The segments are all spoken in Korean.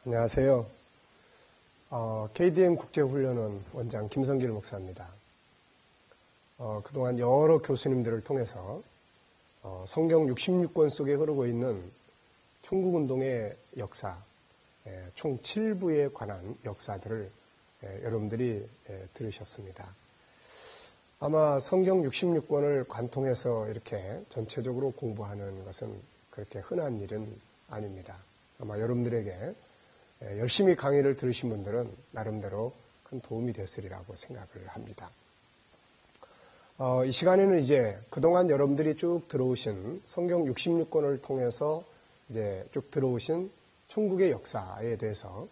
안녕하세요. KDM 국제훈련원 원장 김성길 목사입니다. 그동안 여러 교수님들을 통해서 성경 66권 속에 흐르고 있는 천국운동의 역사, 총 7부에 관한 역사들을 여러분들이 들으셨습니다. 아마 성경 66권을 관통해서 이렇게 전체적으로 공부하는 것은 그렇게 흔한 일은 아닙니다. 아마 여러분들에게 열심히 강의를 들으신 분들은 나름대로 큰 도움이 됐으리라고 생각을 합니다. 이 시간에는 이제 그동안 여러분들이 쭉 들어오신 성경 66권을 통해서 이제 쭉 들어오신 천국의 역사에 대해서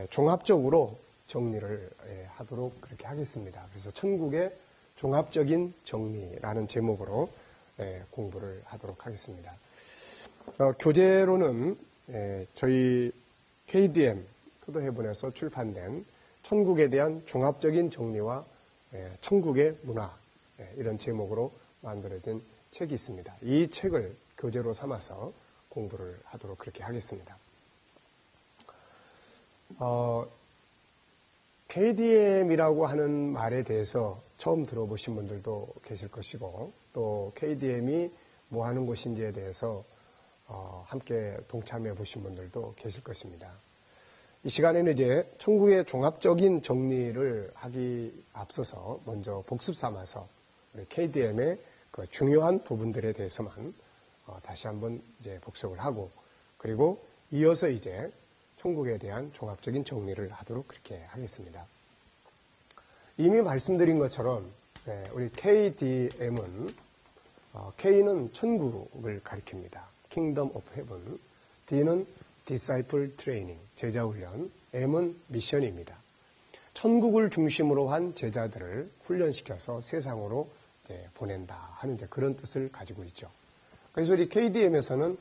종합적으로 정리를 하도록 그렇게 하겠습니다. 그래서 천국의 종합적인 정리라는 제목으로 공부를 하도록 하겠습니다. 교재로는 저희 KDM 토도해본에서 출판된 천국에 대한 종합적인 정리와 천국의 문화 이런 제목으로 만들어진 책이 있습니다. 이 책을 교재로 삼아서 공부를 하도록 그렇게 하겠습니다. KDM이라고 하는 말에 대해서 처음 들어보신 분들도 계실 것이고 또 KDM이 뭐 하는 곳인지에 대해서 함께 동참해 보신 분들도 계실 것입니다. 이 시간에는 이제 천국의 종합적인 정리를 하기 앞서서 먼저 복습 삼아서 우리 KDM의 그 중요한 부분들에 대해서만 다시 한번 이제 복습을 하고 그리고 이어서 이제 천국에 대한 종합적인 정리를 하도록 그렇게 하겠습니다. 이미 말씀드린 것처럼 우리 KDM은 K는 천국을 가리킵니다. Kingdom of Heaven, D는 Disciple Training, 제자훈련, M은 미션입니다. 천국을 중심으로 한 제자들을 훈련시켜서 세상으로 이제 보낸다 하는 이제 그런 뜻을 가지고 있죠. 그래서 우리 KDM에서는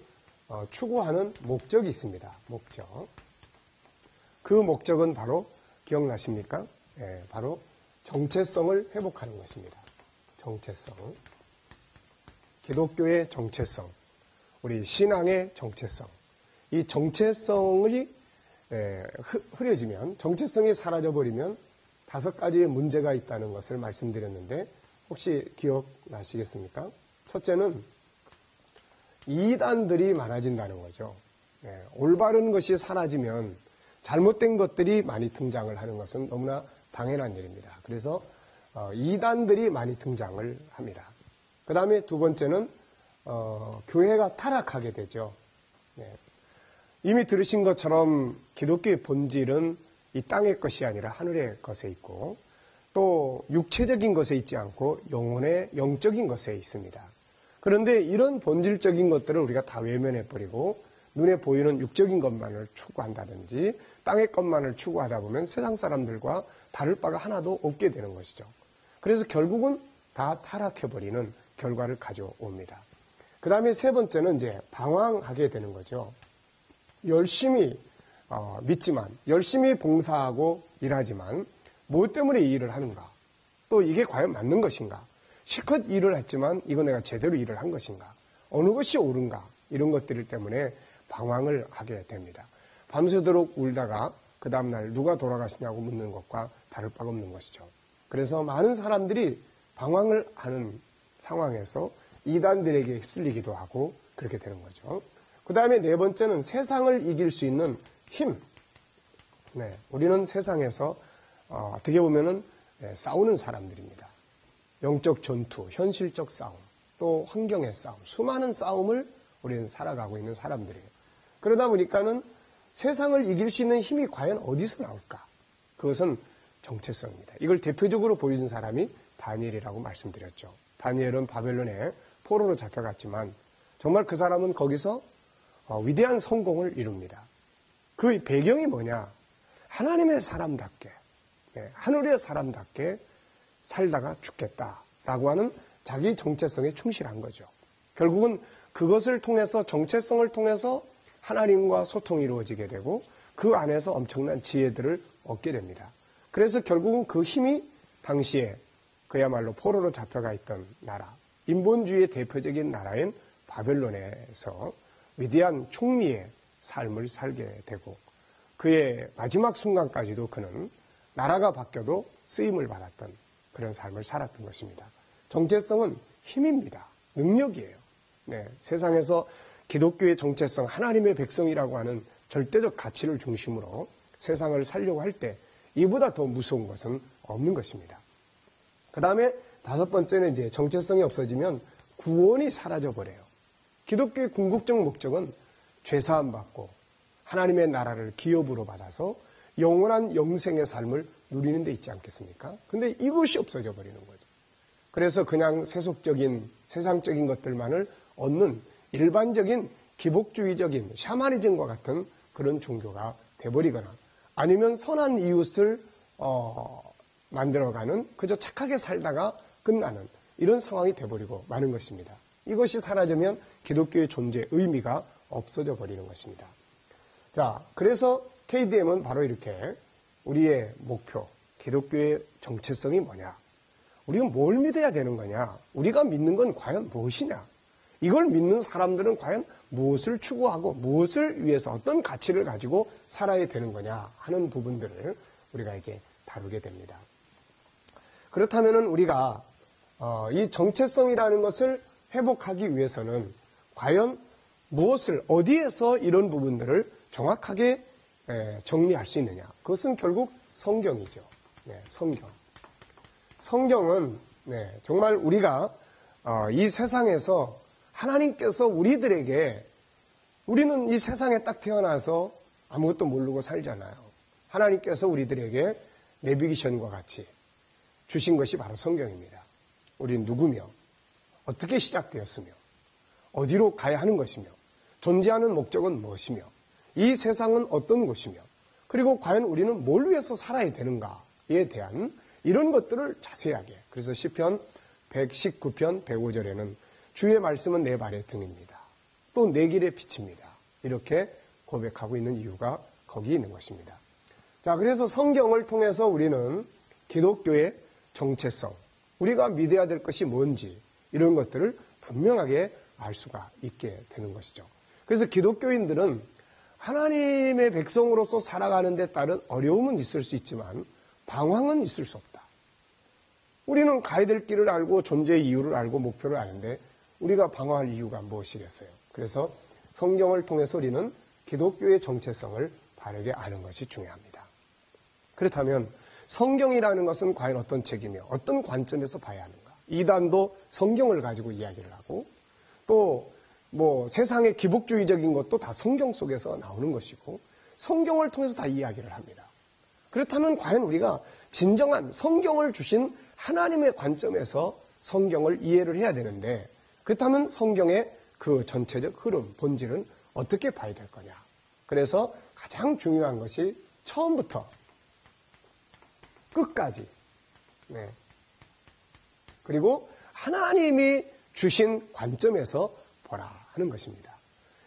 추구하는 목적이 있습니다. 목적. 그 목적은 바로 기억나십니까? 바로 정체성을 회복하는 것입니다. 정체성. 기독교의 정체성. 우리 신앙의 정체성. 이 정체성이 흐려지면, 정체성이 사라져버리면 5가지의 문제가 있다는 것을 말씀드렸는데 혹시 기억나시겠습니까? 첫째는 이단들이 많아진다는 거죠. 올바른 것이 사라지면 잘못된 것들이 많이 등장을 하는 것은 너무나 당연한 일입니다. 그래서 이단들이 많이 등장을 합니다. 그 다음에 두 번째는 교회가 타락하게 되죠. 이미 들으신 것처럼 기독교의 본질은 이 땅의 것이 아니라 하늘의 것에 있고 또 육체적인 것에 있지 않고 영혼의 영적인 것에 있습니다. 그런데 이런 본질적인 것들을 우리가 다 외면해버리고 눈에 보이는 육적인 것만을 추구한다든지 땅의 것만을 추구하다 보면 세상 사람들과 다를 바가 하나도 없게 되는 것이죠. 그래서 결국은 다 타락해버리는 결과를 가져옵니다. 그 다음에 세 번째는 이제 방황하게 되는 거죠. 열심히 믿지만 열심히 봉사하고 일하지만 뭐 때문에 이 일을 하는가? 또 이게 과연 맞는 것인가? 실컷 일을 했지만 이거 내가 제대로 일을 한 것인가? 어느 것이 옳은가? 이런 것들 때문에 방황을 하게 됩니다. 밤새도록 울다가 그 다음날 누가 돌아가시냐고 묻는 것과 다를 바가 없는 것이죠. 그래서 많은 사람들이 방황을 하는 상황에서 이단들에게 휩쓸리기도 하고 그렇게 되는 거죠. 그 다음에 네 번째는 세상을 이길 수 있는 힘. 우리는 세상에서 어떻게 보면은 싸우는 사람들입니다. 영적 전투, 현실적 싸움, 또 환경의 싸움, 수많은 싸움을 우리는 살아가고 있는 사람들이에요. 그러다 보니까는 세상을 이길 수 있는 힘이 과연 어디서 나올까? 그것은 정체성입니다. 이걸 대표적으로 보여준 사람이 다니엘이라고 말씀드렸죠. 다니엘은 바벨론에 포로로 잡혀갔지만 정말 그 사람은 거기서 위대한 성공을 이룹니다. 그 배경이 뭐냐? 하나님의 사람답게, 하늘의 사람답게 살다가 죽겠다라고 하는 자기 정체성에 충실한 거죠. 결국은 그것을 통해서 정체성을 통해서 하나님과 소통이 이루어지게 되고 그 안에서 엄청난 지혜들을 얻게 됩니다. 그래서 결국은 그 힘이 당시에 그야말로 포로로 잡혀가 있던 나라, 인본주의의 대표적인 나라인 바벨론에서 위대한 총리의 삶을 살게 되고 그의 마지막 순간까지도 그는 나라가 바뀌어도 쓰임을 받았던 그런 삶을 살았던 것입니다. 정체성은 힘입니다. 능력이에요. 네, 세상에서 기독교의 정체성, 하나님의 백성이라고 하는 절대적 가치를 중심으로 세상을 살려고 할 때 이보다 더 무서운 것은 없는 것입니다. 그 다음에 다섯 번째는 이제 정체성이 없어지면 구원이 사라져 버려요. 기독교의 궁극적 목적은 죄사함 받고 하나님의 나라를 기업으로 받아서 영원한 영생의 삶을 누리는 데 있지 않겠습니까? 근데 이것이 없어져 버리는 거죠. 그래서 그냥 세속적인 세상적인 것들만을 얻는 일반적인 기복주의적인 샤머니즘과 같은 그런 종교가 돼버리거나 아니면 선한 이웃을 만들어가는 그저 착하게 살다가 끝나는 이런 상황이 돼버리고 마는 것입니다. 이것이 사라지면 기독교의 존재 의미가 없어져 버리는 것입니다. 자, 그래서 KDM은 바로 이렇게 우리의 목표, 기독교의 정체성이 뭐냐? 우리가 뭘 믿어야 되는 거냐? 우리가 믿는 건 과연 무엇이냐? 이걸 믿는 사람들은 과연 무엇을 추구하고 무엇을 위해서 어떤 가치를 가지고 살아야 되는 거냐 하는 부분들을 우리가 이제 다루게 됩니다. 그렇다면은 우리가 이 정체성이라는 것을 회복하기 위해서는 과연 무엇을 어디에서 이런 부분들을 정확하게 정리할 수 있느냐? 그것은 결국 성경이죠. 네, 성경. 성경은 정말 우리가 이 세상에서 하나님께서 우리들에게 우리는 이 세상에 딱 태어나서 아무것도 모르고 살잖아요. 하나님께서 우리들에게 내비게이션과 같이 주신 것이 바로 성경입니다. 우리는 누구며 어떻게 시작되었으며 어디로 가야 하는 것이며 존재하는 목적은 무엇이며 이 세상은 어떤 곳이며 그리고 과연 우리는 뭘 위해서 살아야 되는가에 대한 이런 것들을 자세하게 그래서 시편 119편 105절에는 주의 말씀은 내 발의 등입니다. 또 내 길의 빛입니다. 이렇게 고백하고 있는 이유가 거기 있는 것입니다. 자, 그래서 성경을 통해서 우리는 기독교의 정체성, 우리가 믿어야 될 것이 뭔지 이런 것들을 분명하게 알 수가 있게 되는 것이죠. 그래서 기독교인들은 하나님의 백성으로서 살아가는 데 따른 어려움은 있을 수 있지만 방황은 있을 수 없다. 우리는 가야 될 길을 알고 존재의 이유를 알고 목표를 아는데 우리가 방황할 이유가 무엇이겠어요? 그래서 성경을 통해서 우리는 기독교의 정체성을 바르게 아는 것이 중요합니다. 그렇다면 성경이라는 것은 과연 어떤 책이며 어떤 관점에서 봐야 하는가? 이단도 성경을 가지고 이야기를 하고 또 세상의 기복주의적인 것도 다 성경 속에서 나오는 것이고 성경을 통해서 다 이야기를 합니다. 그렇다면 과연 우리가 진정한 성경을 주신 하나님의 관점에서 성경을 이해를 해야 되는데 그렇다면 성경의 그 전체적 흐름, 본질은 어떻게 봐야 될 거냐. 그래서 가장 중요한 것이 처음부터 끝까지 그리고 하나님이 주신 관점에서 보라 하는 것입니다.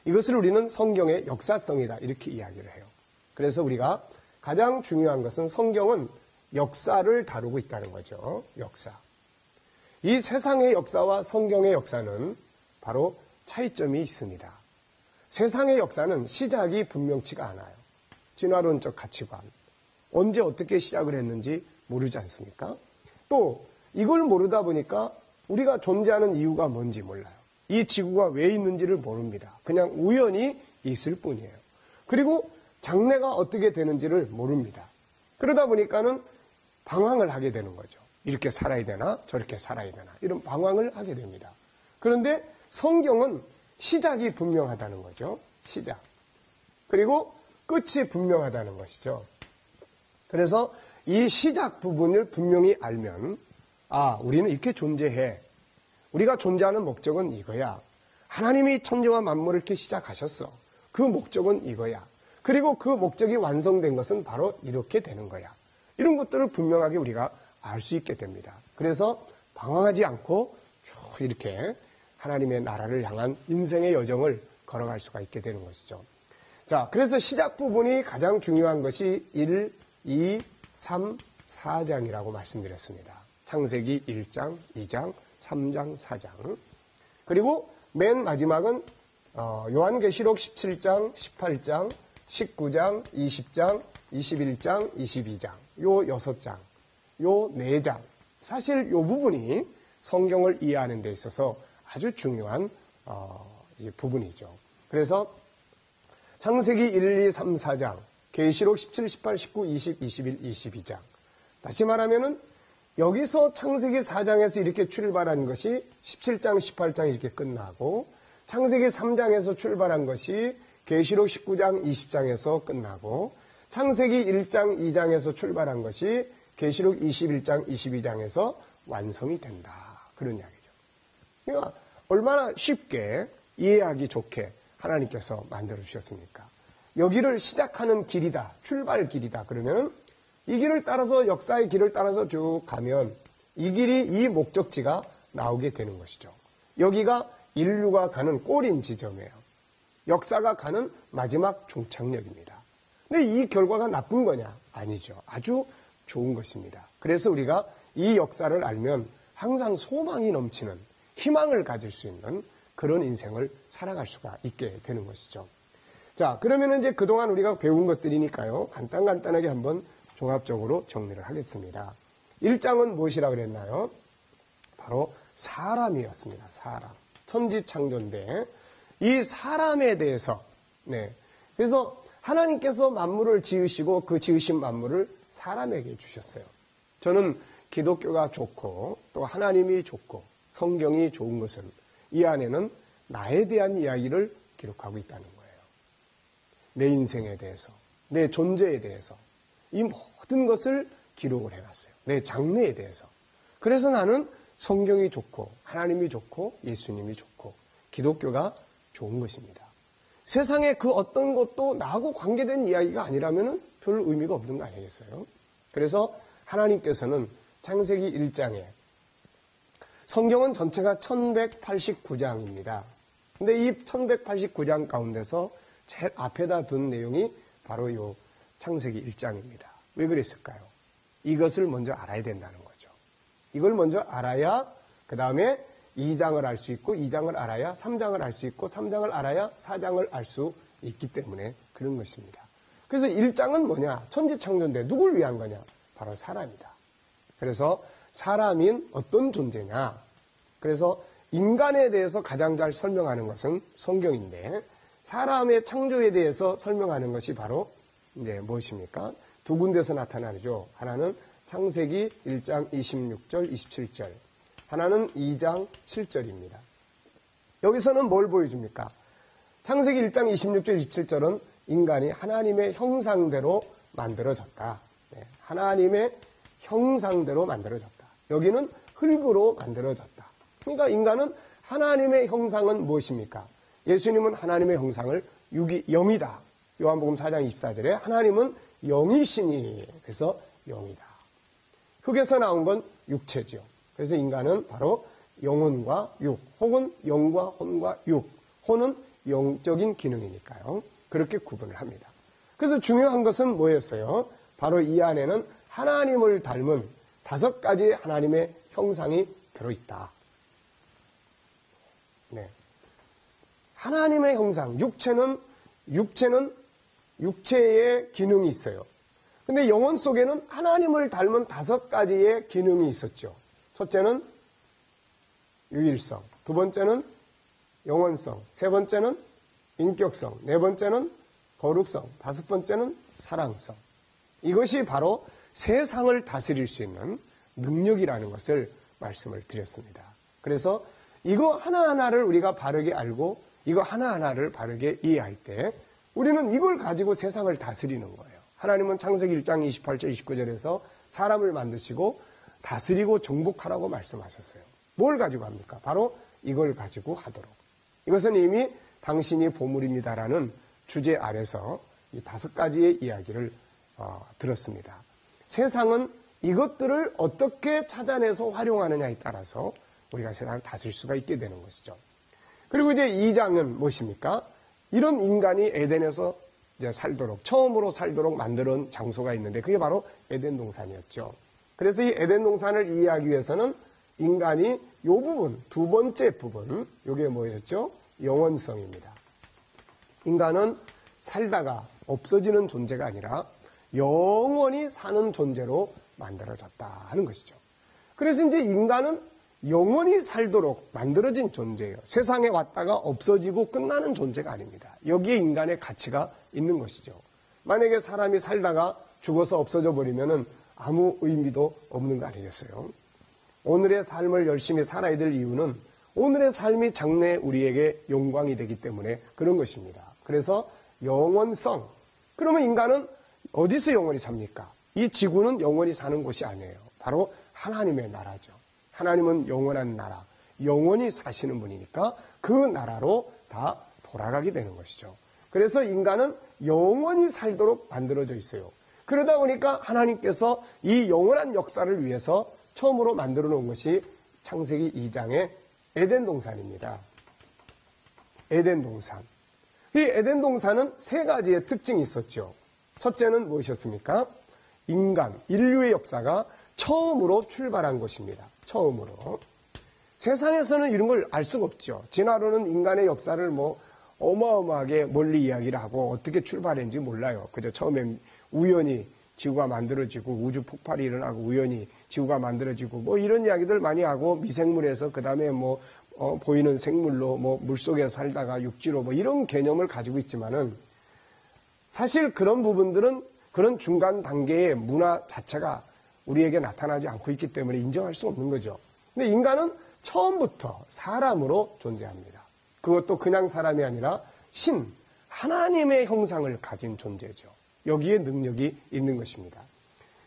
이것을 우리는 성경의 역사성이다 이렇게 이야기를 해요. 그래서 우리가 가장 중요한 것은 성경은 역사를 다루고 있다는 거죠. 역사. 이 세상의 역사와 성경의 역사는 바로 차이점이 있습니다. 세상의 역사는 시작이 분명치가 않아요. 진화론적 가치관. 언제 어떻게 시작을 했는지 모르지 않습니까? 또 이걸 모르다 보니까 우리가 존재하는 이유가 뭔지 몰라요. 이 지구가 왜 있는지를 모릅니다. 그냥 우연히 있을 뿐이에요. 그리고 장래가 어떻게 되는지를 모릅니다. 그러다 보니까는 방황을 하게 되는 거죠. 이렇게 살아야 되나 저렇게 살아야 되나 이런 방황을 하게 됩니다. 그런데 성경은 시작이 분명하다는 거죠. 시작. 그리고 끝이 분명하다는 것이죠. 그래서 이 시작 부분을 분명히 알면 우리는 이렇게 존재해. 우리가 존재하는 목적은 이거야. 하나님이 천지와 만물을 이렇게 시작하셨어. 그 목적은 이거야. 그리고 그 목적이 완성된 것은 바로 이렇게 되는 거야. 이런 것들을 분명하게 우리가 알 수 있게 됩니다. 그래서 방황하지 않고 쭉 이렇게 하나님의 나라를 향한 인생의 여정을 걸어갈 수가 있게 되는 것이죠. 자, 그래서 시작 부분이 가장 중요한 것이 1, 2, 3, 4장이라고 말씀드렸습니다. 창세기 1장, 2장, 3장, 4장. 그리고 맨 마지막은 요한계시록 17장, 18장, 19장, 20장, 21장, 22장, 요 6장, 요 4장. 사실 요 부분이 성경을 이해하는 데 있어서 아주 중요한 부분이죠. 그래서 창세기 1, 2, 3, 4장, 계시록 17, 18, 19, 20, 21, 22장. 다시 말하면은 여기서 창세기 4장에서 이렇게 출발한 것이 17장, 18장 이렇게 끝나고 창세기 3장에서 출발한 것이 계시록 19장, 20장에서 끝나고 창세기 1장, 2장에서 출발한 것이 계시록 21장, 22장에서 완성이 된다. 그런 이야기죠. 그러니까 얼마나 쉽게 이해하기 좋게 하나님께서 만들어 주셨습니까? 여기를 시작하는 길이다. 출발 길이다. 그러면 이 길을 따라서 역사의 길을 따라서 쭉 가면 이 길이 이 목적지가 나오게 되는 것이죠. 여기가 인류가 가는 꼬린 지점이에요. 역사가 가는 마지막 종착역입니다. 근데 이 결과가 나쁜 거냐? 아니죠. 아주 좋은 것입니다. 그래서 우리가 이 역사를 알면 항상 소망이 넘치는 희망을 가질 수 있는 그런 인생을 살아갈 수가 있게 되는 것이죠. 자, 그러면 이제 그동안 우리가 배운 것들이니까요. 간단하게 한번 종합적으로 정리를 하겠습니다. 1장은 무엇이라고 그랬나요? 바로 사람이었습니다. 사람. 천지창조인데 이 사람에 대해서 그래서 하나님께서 만물을 지으시고 그 지으신 만물을 사람에게 주셨어요. 저는 기독교가 좋고 또 하나님이 좋고 성경이 좋은 것은 이 안에는 나에 대한 이야기를 기록하고 있다는 거예요. 내 인생에 대해서, 내 존재에 대해서 이 모든 것을 기록을 해놨어요. 내 장래에 대해서. 그래서 나는 성경이 좋고 하나님이 좋고 예수님이 좋고 기독교가 좋은 것입니다. 세상에 그 어떤 것도 나하고 관계된 이야기가 아니라면 별 의미가 없는 거 아니겠어요? 그래서 하나님께서는 창세기 1장에 성경은 전체가 1189장입니다. 근데 이 1189장 가운데서 제일 앞에다 둔 내용이 바로 이 창세기 1장입니다. 왜 그랬을까요? 이것을 먼저 알아야 된다는 거죠. 이걸 먼저 알아야 그 다음에 2장을 알 수 있고 2장을 알아야 3장을 알 수 있고 3장을 알아야 4장을 알 수 있기 때문에 그런 것입니다. 그래서 1장은 뭐냐? 천지창조인데 누굴 위한 거냐? 바로 사람이다. 그래서 사람인 어떤 존재냐? 그래서 인간에 대해서 가장 잘 설명하는 것은 성경인데 사람의 창조에 대해서 설명하는 것이 바로 이제 무엇입니까? 두 군데서 나타나죠. 하나는 창세기 1장 26절, 27절. 하나는 2장 7절입니다. 여기서는 뭘 보여줍니까? 창세기 1장 26절, 27절은 인간이 하나님의 형상대로 만들어졌다. 하나님의 형상대로 만들어졌다. 여기는 흙으로 만들어졌다. 그러니까 인간은 하나님의 형상은 무엇입니까? 예수님은 하나님의 형상을 영이다. 요한복음 4장 24절에 하나님은 영이시니 그래서 영이다. 흙에서 나온 건 육체죠. 그래서 인간은 바로 영혼과 육, 혹은 영과 혼과 육, 혼은 영적인 기능이니까요. 그렇게 구분을 합니다. 그래서 중요한 것은 뭐였어요? 바로 이 안에는 하나님을 닮은 5가지 하나님의 형상이 들어있다. 하나님의 형상, 육체는 육체의 기능이 있어요. 근데 영혼 속에는 하나님을 닮은 5가지의 기능이 있었죠. 첫째는 유일성, 두 번째는 영원성, 세 번째는 인격성, 네 번째는 거룩성, 5번째는 사랑성. 이것이 바로 세상을 다스릴 수 있는 능력이라는 것을 말씀을 드렸습니다. 그래서 이거 하나하나를 우리가 바르게 알고 이거 하나하나를 바르게 이해할 때 우리는 이걸 가지고 세상을 다스리는 거예요. 하나님은 창세기 1장 28절 29절에서 사람을 만드시고 다스리고 정복하라고 말씀하셨어요. 뭘 가지고 합니까? 바로 이걸 가지고 하도록. 이것은 이미 당신이 보물입니다라는 주제 아래서 이 5가지의 이야기를 들었습니다. 세상은 이것들을 어떻게 찾아내서 활용하느냐에 따라서 우리가 세상을 다스릴 수가 있게 되는 것이죠. 그리고 이제 2장은 무엇입니까? 이런 인간이 에덴에서 이제 살도록, 처음으로 살도록 만드는 장소가 있는데 그게 바로 에덴 동산이었죠. 그래서 이 에덴 동산을 이해하기 위해서는 인간이 이 부분, 두 번째 부분, 이게 뭐였죠? 영원성입니다. 인간은 살다가 없어지는 존재가 아니라 영원히 사는 존재로 만들어졌다 하는 것이죠. 그래서 이제 인간은 영원히 살도록 만들어진 존재예요. 세상에 왔다가 없어지고 끝나는 존재가 아닙니다. 여기에 인간의 가치가 있는 것이죠. 만약에 사람이 살다가 죽어서 없어져 버리면은 아무 의미도 없는 거 아니겠어요? 오늘의 삶을 열심히 살아야 될 이유는 오늘의 삶이 장래 우리에게 영광이 되기 때문에 그런 것입니다. 그래서 영원성. 그러면 인간은 어디서 영원히 삽니까? 이 지구는 영원히 사는 곳이 아니에요. 바로 하나님의 나라죠. 하나님은 영원한 나라, 영원히 사시는 분이니까 그 나라로 다 돌아가게 되는 것이죠. 그래서 인간은 영원히 살도록 만들어져 있어요. 그러다 보니까 하나님께서 이 영원한 역사를 위해서 처음으로 만들어 놓은 것이 창세기 2장의 에덴 동산입니다. 에덴 동산. 이 에덴 동산은 세 가지의 특징이 있었죠. 첫째는 무엇이었습니까? 인간, 인류의 역사가 처음으로 출발한 곳입니다. 처음으로. 세상에서는 이런 걸 알 수가 없죠. 진화론은 인간의 역사를 어마어마하게 멀리 이야기를 하고 어떻게 출발했는지 몰라요. 그저 처음엔 우연히 지구가 만들어지고 우주 폭발이 일어나고 우연히 지구가 만들어지고 이런 이야기들 많이 하고 미생물에서 그 다음에 보이는 생물로 물속에 살다가 육지로 이런 개념을 가지고 있지만은 사실 그런 부분들은 그런 중간 단계의 문화 자체가 우리에게 나타나지 않고 있기 때문에 인정할 수 없는 거죠. 근데 인간은 처음부터 사람으로 존재합니다. 그것도 그냥 사람이 아니라 하나님의 형상을 가진 존재죠. 여기에 능력이 있는 것입니다.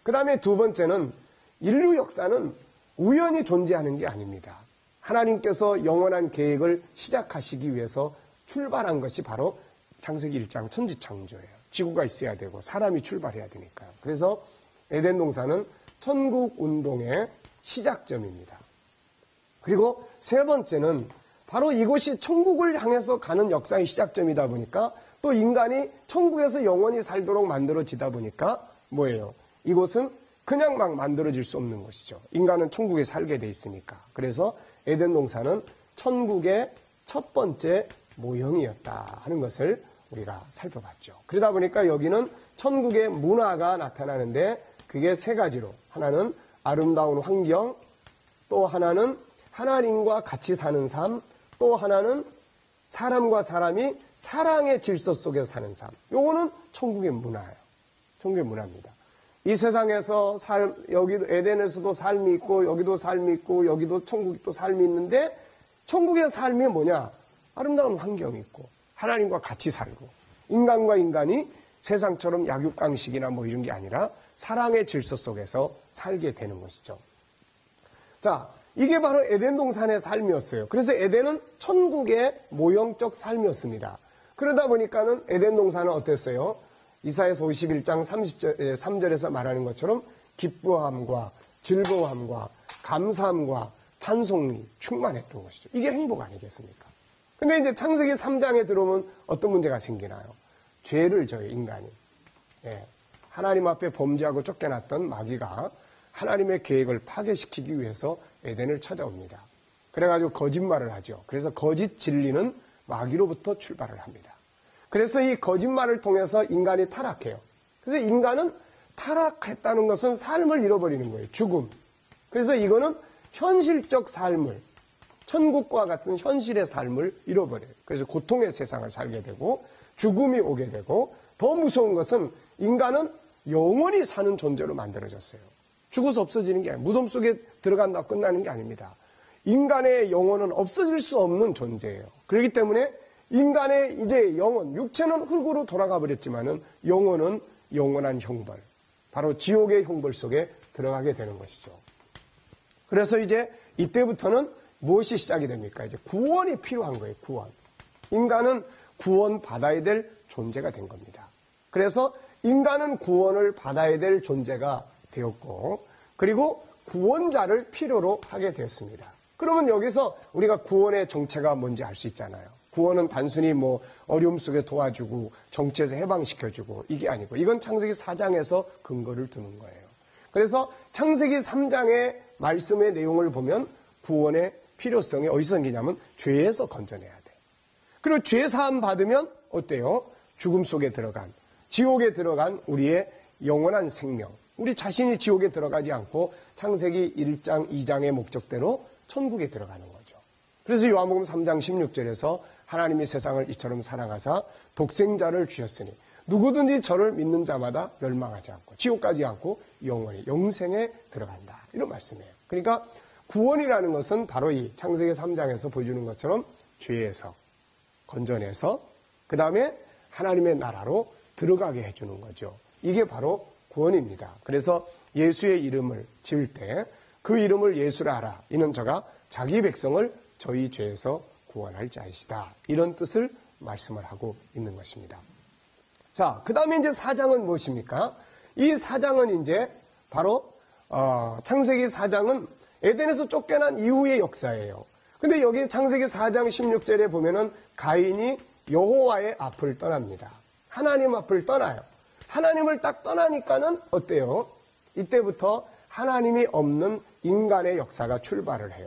그 다음에 두 번째는 인류 역사는 우연히 존재하는 게 아닙니다. 하나님께서 영원한 계획을 시작하시기 위해서 출발한 것이 바로 창세기 1장 천지창조예요. 지구가 있어야 되고 사람이 출발해야 되니까요. 그래서 에덴 동산은 천국 운동의 시작점입니다. 그리고 세 번째는 바로 이곳이 천국을 향해서 가는 역사의 시작점이다 보니까 또 인간이 천국에서 영원히 살도록 만들어지다 보니까 뭐예요? 이곳은 그냥 막 만들어질 수 없는 것이죠. 인간은 천국에 살게 돼 있으니까. 그래서 에덴 동산은 천국의 첫 번째 모형이었다 하는 것을 우리가 살펴봤죠. 그러다 보니까 여기는 천국의 문화가 나타나는데 그게 세 가지로, 하나는 아름다운 환경, 또 하나는 하나님과 같이 사는 삶, 또 하나는 사람과 사람이 사랑의 질서 속에서 사는 삶. 요거는 천국의 문화예요. 천국의 문화입니다. 이 세상에서 여기도 에덴에서도 삶이 있고 여기도 삶이 있고 여기도 천국이 또 삶이 있는데 천국의 삶이 뭐냐? 아름다운 환경이 있고 하나님과 같이 살고 인간과 인간이 세상처럼 약육강식이나 이런 게 아니라 사랑의 질서 속에서 살게 되는 것이죠. 자, 이게 바로 에덴 동산의 삶이었어요. 그래서 에덴은 천국의 모형적 삶이었습니다. 그러다 보니까는 에덴 동산은 어땠어요? 이사야서 51장 3절에서 말하는 것처럼 기뻐함과 즐거움과 감사함과 찬송이 충만했던 것이죠. 이게 행복 아니겠습니까? 근데 이제 창세기 3장에 들어오면 어떤 문제가 생기나요? 죄를 져요, 인간이. 하나님 앞에 범죄하고 쫓겨났던 마귀가 하나님의 계획을 파괴시키기 위해서 에덴을 찾아옵니다. 그래가지고 거짓말을 하죠. 그래서 거짓 진리는 마귀로부터 출발을 합니다. 그래서 이 거짓말을 통해서 인간이 타락해요. 그래서 인간은 타락했다는 것은 삶을 잃어버리는 거예요. 죽음. 그래서 이거는 현실적 삶을, 천국과 같은 현실의 삶을 잃어버려요. 그래서 고통의 세상을 살게 되고 죽음이 오게 되고 더 무서운 것은 인간은 영원히 사는 존재로 만들어졌어요. 죽어서 없어지는 게 아니에요. 무덤 속에 들어간다고 끝나는 게 아닙니다. 인간의 영혼은 없어질 수 없는 존재예요. 그렇기 때문에 인간의 이제 영혼, 육체는 흙으로 돌아가 버렸지만은 영혼은 영원한 형벌, 바로 지옥의 형벌 속에 들어가게 되는 것이죠. 그래서 이제 이때부터는 무엇이 시작이 됩니까? 이제 구원이 필요한 거예요, 구원. 인간은 구원 받아야 될 존재가 된 겁니다. 그래서 인간은 구원을 받아야 될 존재가 되었고, 그리고 구원자를 필요로 하게 되었습니다. 그러면 여기서 우리가 구원의 정체가 뭔지 알 수 있잖아요. 구원은 단순히 어려움 속에 도와주고 정체에서 해방시켜주고 이게 아니고 이건 창세기 4장에서 근거를 두는 거예요. 그래서 창세기 3장의 말씀의 내용을 보면 구원의 필요성이 어디서 생기냐면 죄에서 건져내야 돼. 그리고 죄 사함 받으면 어때요? 죽음 속에 들어간 지옥에 들어간 우리의 영원한 생명, 우리 자신이 지옥에 들어가지 않고 창세기 1장, 2장의 목적대로 천국에 들어가는 거죠. 그래서 요한복음 3장 16절에서 하나님이 세상을 이처럼 사랑하사 독생자를 주셨으니 누구든지 저를 믿는 자마다 멸망하지 않고 지옥 가지 않고 영원히 영생에 들어간다. 이런 말씀이에요. 그러니까 구원이라는 것은 바로 이 창세기 3장에서 보여주는 것처럼 죄에서 건져내서 그 다음에 하나님의 나라로 들어가게 해주는 거죠. 이게 바로 구원입니다. 그래서 예수의 이름을 지을 때 그 이름을 예수라 하라. 이는 저가 자기 백성을 저희 죄에서 구원할 자이시다. 이런 뜻을 말씀을 하고 있는 것입니다. 자, 그 다음에 이제 4장은 무엇입니까? 이 4장은 이제 바로 창세기 4장은 에덴에서 쫓겨난 이후의 역사예요. 근데 여기 창세기 4장 16절에 보면은 가인이 여호와의 앞을 떠납니다. 하나님 앞을 떠나요. 하나님을 딱 떠나니까는 어때요? 이때부터 하나님이 없는 인간의 역사가 출발을 해요.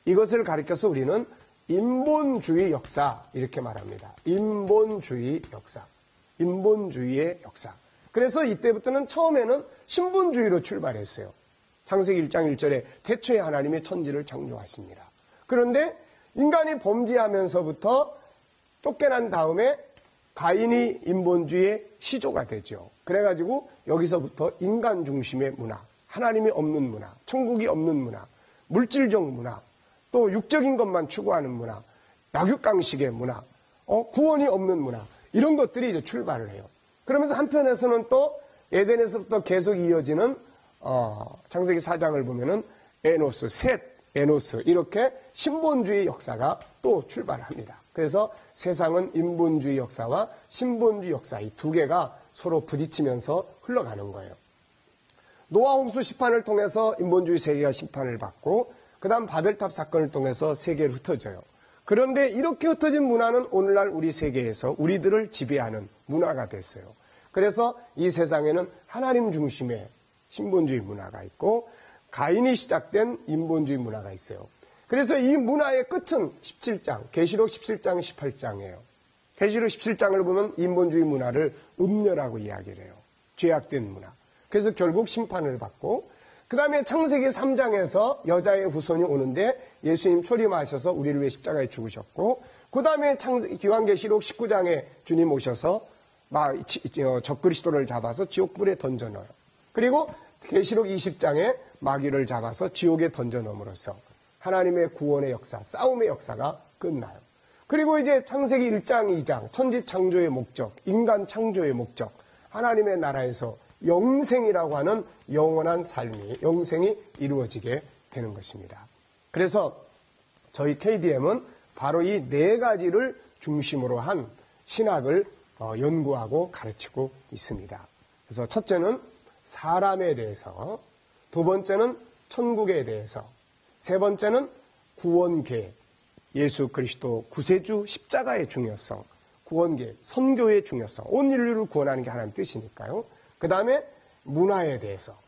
이것을 가리켜서 우리는 인본주의 역사 이렇게 말합니다. 인본주의 역사. 인본주의의 역사. 그래서 이때부터는 처음에는 신본주의로 출발했어요. 창세기 1장 1절에 태초에 하나님이 천지를 창조하십니다. 그런데 인간이 범죄하면서부터 쫓겨난 다음에 가인이 인본주의의 시조가 되죠. 그래가지고 여기서부터 인간 중심의 문화, 하나님이 없는 문화, 천국이 없는 문화, 물질적 문화, 또 육적인 것만 추구하는 문화, 약육강식의 문화, 구원이 없는 문화, 이런 것들이 이제 출발을 해요. 그러면서 한편에서는 또 에덴에서부터 계속 이어지는 창세기 4장을 보면은 에노스, 셋, 에노스 이렇게 신본주의 역사가 또 출발합니다. 그래서 세상은 인본주의 역사와 신본주의 역사 이 두 개가 서로 부딪히면서 흘러가는 거예요. 노아 홍수 심판을 통해서 인본주의 세계가 심판을 받고 그 다음 바벨탑 사건을 통해서 세계를 흩어져요. 그런데 이렇게 흩어진 문화는 오늘날 우리 세계에서 우리들을 지배하는 문화가 됐어요. 그래서 이 세상에는 하나님 중심의 신본주의 문화가 있고 가인이 시작된 인본주의 문화가 있어요. 그래서 이 문화의 끝은 17장, 계시록 17장, 18장이에요. 계시록 17장을 보면 인본주의 문화를 음녀라고 이야기를 해요. 죄악된 문화. 그래서 결국 심판을 받고 그 다음에 창세기 3장에서 여자의 후손이 오는데 예수님 초림하셔서 우리를 위해 십자가에 죽으셨고 그 다음에 기왕계시록 19장에 주님 오셔서 적그리스도를 잡아서 지옥불에 던져넣어요. 그리고 계시록 20장에 마귀를 잡아서 지옥에 던져넣음으로써 하나님의 구원의 역사, 싸움의 역사가 끝나요. 그리고 이제 창세기 1장, 2장, 천지 창조의 목적, 인간 창조의 목적, 하나님의 나라에서 영생이라고 하는 영원한 삶이, 영생이 이루어지게 되는 것입니다. 그래서 저희 KDM은 바로 이 네 가지를 중심으로 한 신학을 연구하고 가르치고 있습니다. 그래서 첫째는 사람에 대해서, 두 번째는 천국에 대해서, 세 번째는 구원 계획, 예수 그리스도 구세주 십자가의 중요성, 구원 계획, 선교의 중요성, 온 인류를 구원하는 게 하나님 뜻이니까요. 그 다음에 문화에 대해서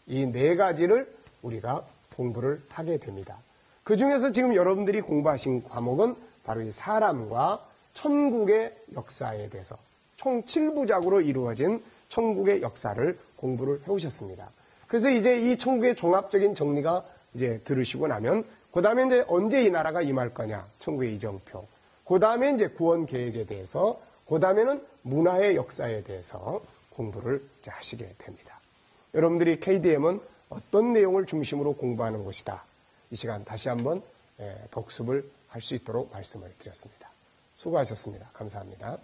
이 네 가지를 우리가 공부를 하게 됩니다. 그 중에서 지금 여러분들이 공부하신 과목은 바로 이 사람과 천국의 역사에 대해서 총 7부작으로 이루어진 천국의 역사를 공부를 해오셨습니다. 그래서 이제 이 천국의 종합적인 정리가 이제 들으시고 나면 그 다음에 이제 언제 이 나라가 임할 거냐, 천국의 이정표. 그 다음에 이제 구원 계획에 대해서, 그 다음에는 문화의 역사에 대해서 공부를 이제 하시게 됩니다. 여러분들이 KDM은 어떤 내용을 중심으로 공부하는 곳이다. 이 시간 다시 한번 복습을 할 수 있도록 말씀을 드렸습니다. 수고하셨습니다. 감사합니다.